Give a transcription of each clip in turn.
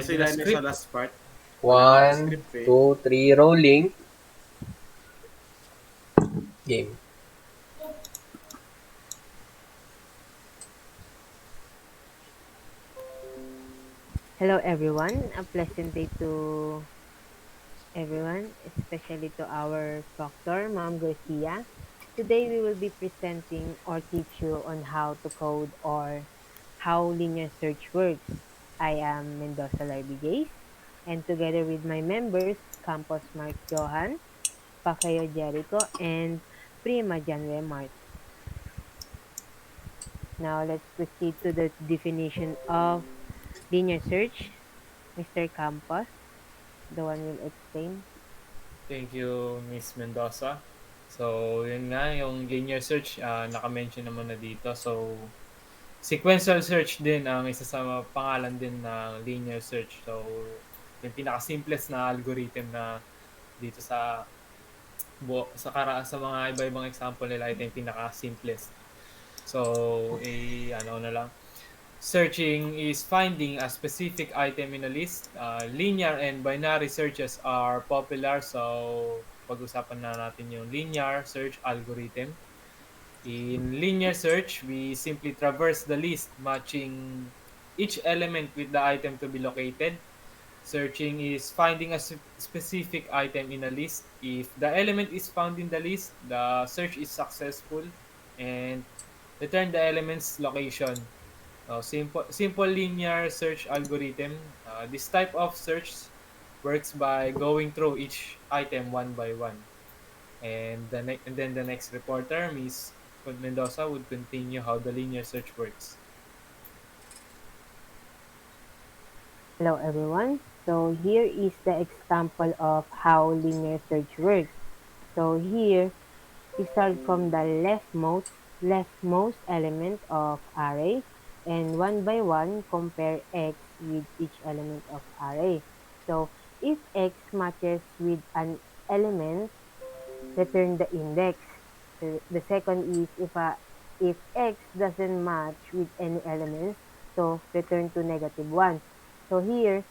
Ready sila na na sa script? last part. Wala pa ako One, script eh. two, three, rolling. Game. Hello everyone, a pleasant day to everyone, especially to our proctor, Ma'am Garcia. Today we will be presenting or teach you on how to code or how linear search works. I am Mendoza Larby, and together with my members, Campos Mark Johanne, Paqueo Jericho, and Prima Remart. Now let's proceed to the definition of linear search. Mr. Campos, the one will explain. Thank you, Miss Mendoza. So, yun nga, yung linear search, naka-mention naman na dito. So, sequential search din ang isa sa pangalan din ng linear search. So, yung pinaka-simplest na algorithm na dito sa mga iba-ibang example nila, ito yung pinaka-simplest. So, ano na lang. Searching is finding a specific item in a list. Linear and binary searches are popular. So, pag-usapan na natin yung linear search algorithm. In linear search, we simply traverse the list, matching each element with the item to be located. Searching is finding a specific item in a list. If the element is found in the list, the search is successful and return the element's location. Simple linear search algorithm. This type of search works by going through each item one by one. And then the next reporter, Miss Mendoza, would continue how the linear search works. Hello everyone. So here is the example of how linear search works. So here we start from the leftmost element of array and one by one compare x with each element of array. So if x matches with an element, return the index. So the second is if x doesn't match with any elements, so return to -1. So here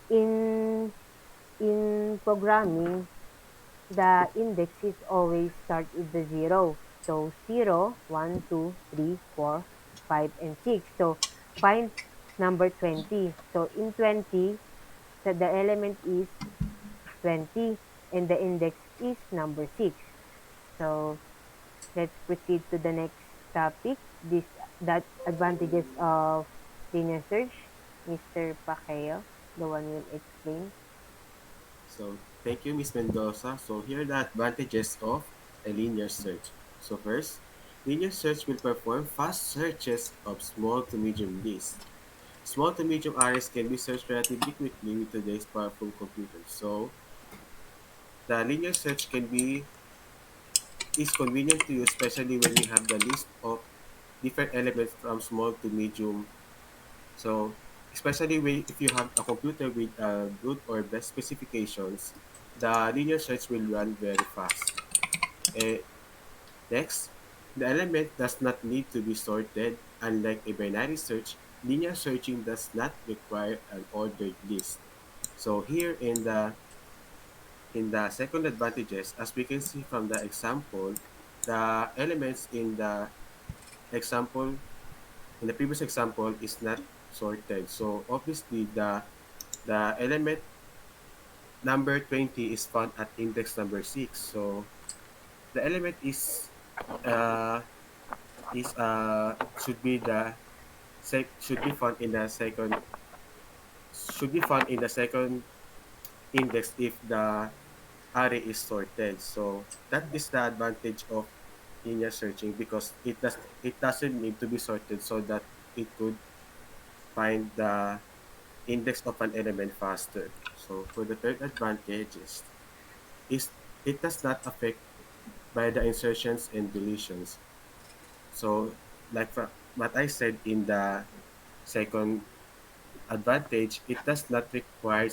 in programming, the index is always start with the zero. So 0, 1, 2, 3, 4, 5, and 6. So find number 20. So in 20, so the element is 20 and the index is number 6. So let's proceed to the next topic. This that advantages of linear search. Mr. Paqueo, the one will explain. So, thank you, Miss Mendoza. So, here are the advantages of a linear search. So, first, linear search will perform fast searches of small to medium lists. Small to medium arrays can be searched relatively quickly with today's powerful computers. So, the linear search can be is convenient to use, especially when we have the list of different elements from small to medium. So, especially if you have a computer with good or best specifications, the linear search will run very fast. Eh, Next, the element does not need to be sorted. Unlike a binary search, linear searching does not require an ordered list. So here in the second advantages, as we can see from the example, the elements example in the previous example is not sorted. So obviously the element number 20 is found at index number 6. So the element uh should be should be found in the second index if the array is sorted. So that is the advantage of linear searching because it doesn't need to be sorted so that it could find the index of an element faster. So for the third advantage is it does not affect by the insertions and deletions. So what I said in the second advantage, it does not require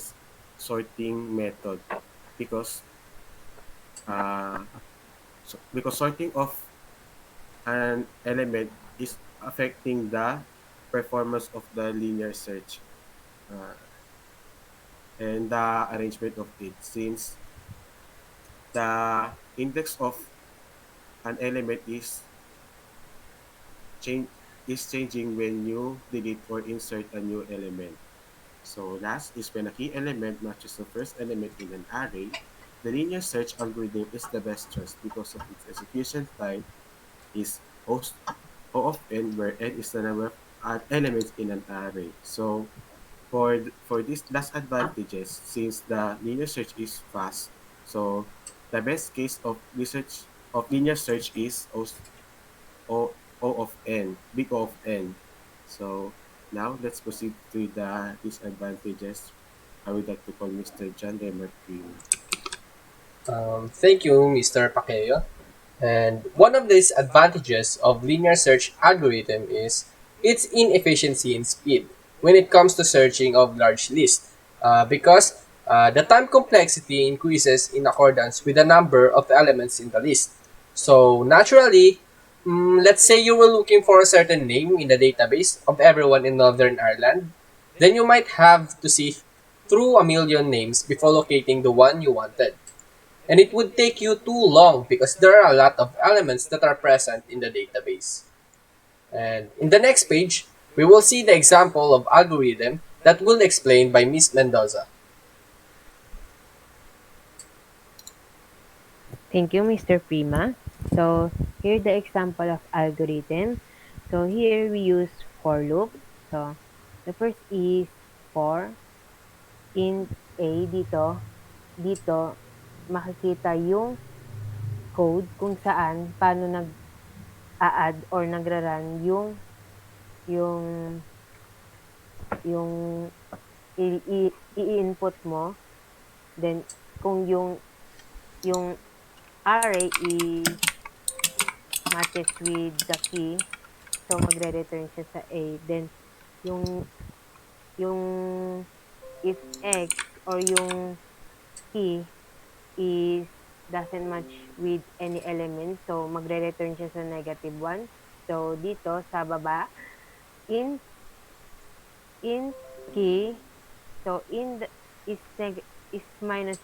sorting method because because sorting of an element is affecting the performance of the linear search. Uh, and the arrangement of it, since the index of an element change is changing when you delete or insert a new element. So last is when a key element matches the first element in an array, the linear search algorithm is the best choice because of its execution time is O of n, where n is the number of elements in an array. So for this last advantages, since the linear search is fast, so the best case of research of linear search is O of n, big O of n. So now let's proceed to the disadvantages. I would like to call Mr. John Remart Prima. Thank you, Mr. Paqueo. And one of these advantages of linear search algorithm is its inefficiency in speed when it comes to searching of large lists, because the time complexity increases in accordance with the number of elements in the list. So naturally, let's say you were looking for a certain name in the database of everyone in Northern Ireland, then you might have to sift through a million names before locating the one you wanted. And it would take you too long because there are a lot of elements that are present in the database. And in the next page, we will see the example of algorithm that will explain by Miss Mendoza. Thank you, Mr. Prima. So here the example of algorithm. So here we use for loop. So the first is for int a dito makikita yung code kung saan paano nag-a-add or nagra-run yung yung i-input mo, then kung yung array matches with the key, so magre-return siya sa A. Then yung yung if x or yung key is doesn't match with any element, so magre-return siya sa -1. So dito sa baba, int int key, so int is minus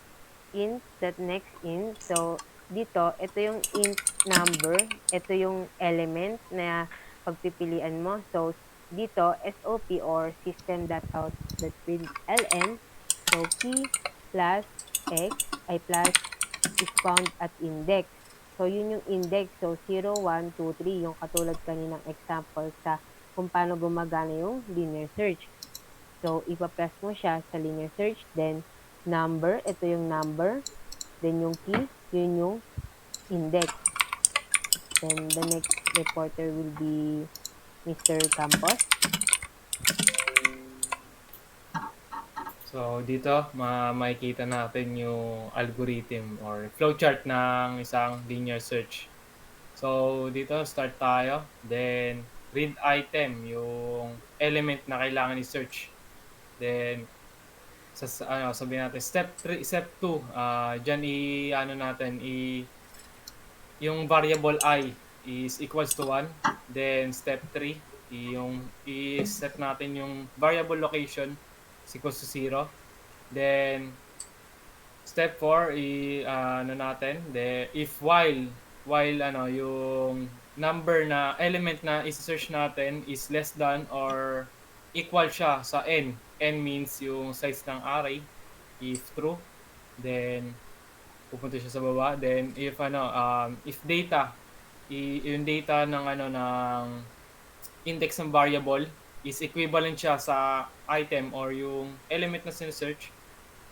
int that next int. So dito, ito yung int number, ito yung element na pagpipilian mo. So dito, SOP or system.out.println. So key plus x ay plus is found at index. So yun yung index. So 0, 1, 2, 3, yung katulad kaninang example sa kung paano gumagana yung linear search. So, ipa-press mo siya sa linear search, then number, ito yung number, then yung key, yun yung index. Then the next reporter will be Mr. Campos. So dito makikita natin yung algorithm or flowchart ng isang linear search. So dito start tayo, then read item yung element na kailangan i-search. Then ano sabihin natin step 3, step 2, diyan ano natin yung variable I is equals to 1. Then step 3, yung i-set natin yung variable location is equals to 0. Then step 4 ano natin, if while ano yung number na element na i-search natin is less than or equal siya sa n. N means yung size ng array. If true, then pupunta siya sa baba. Then if data yung data ng ano ng index ng variable is equivalent siya sa item or yung element na sinesearch,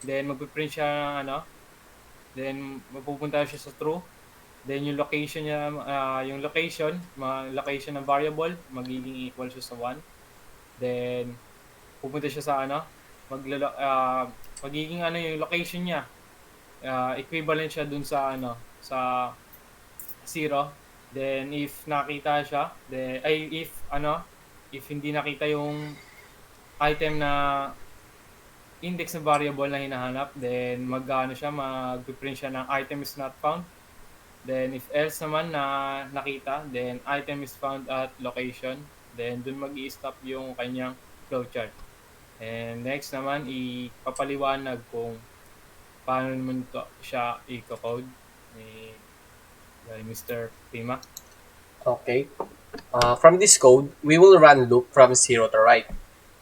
then magpiprint siya ng ano, then mapupunta siya sa true. Then yung location niya, yung location ng variable, magiging equal siya sa 1. Then pupunta siya sa ano, magiging ano yung location niya, equivalent siya dun sa ano, sa 0. Then if nakita siya, if hindi nakita yung item na index na variable na hinahanap, then magpi-print siya ng item is not found. Then if else naman na nakita, then item is found at location. Then dun mag-i-stop yung kanyang flowchart. And next naman, ipapaliwanag kung paano naman siya i-code ni Mr. Prima. Okay. From this code, we will run loop from 0 to right.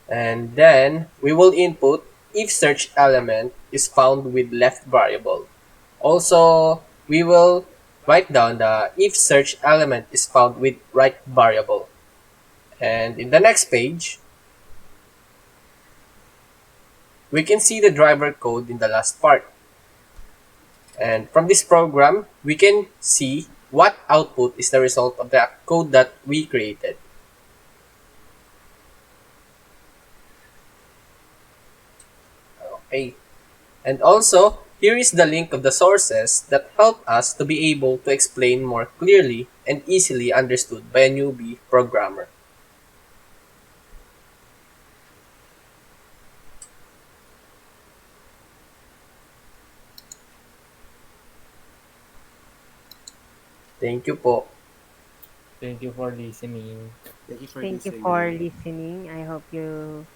And then we will input if search element is found with left variable. Also, we will write down the if search element is found with right variable. And in the next page, we can see the driver code in the last part. And from this program, we can see what output is the result of the code that we created. Okay. And also, here is the link of the sources that help us to be able to explain more clearly and easily understood by a newbie programmer. Thank you po. Thank you for listening. Thank you for Thank you for listening. listening. I hope you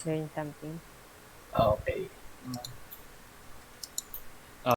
learned something. Okay.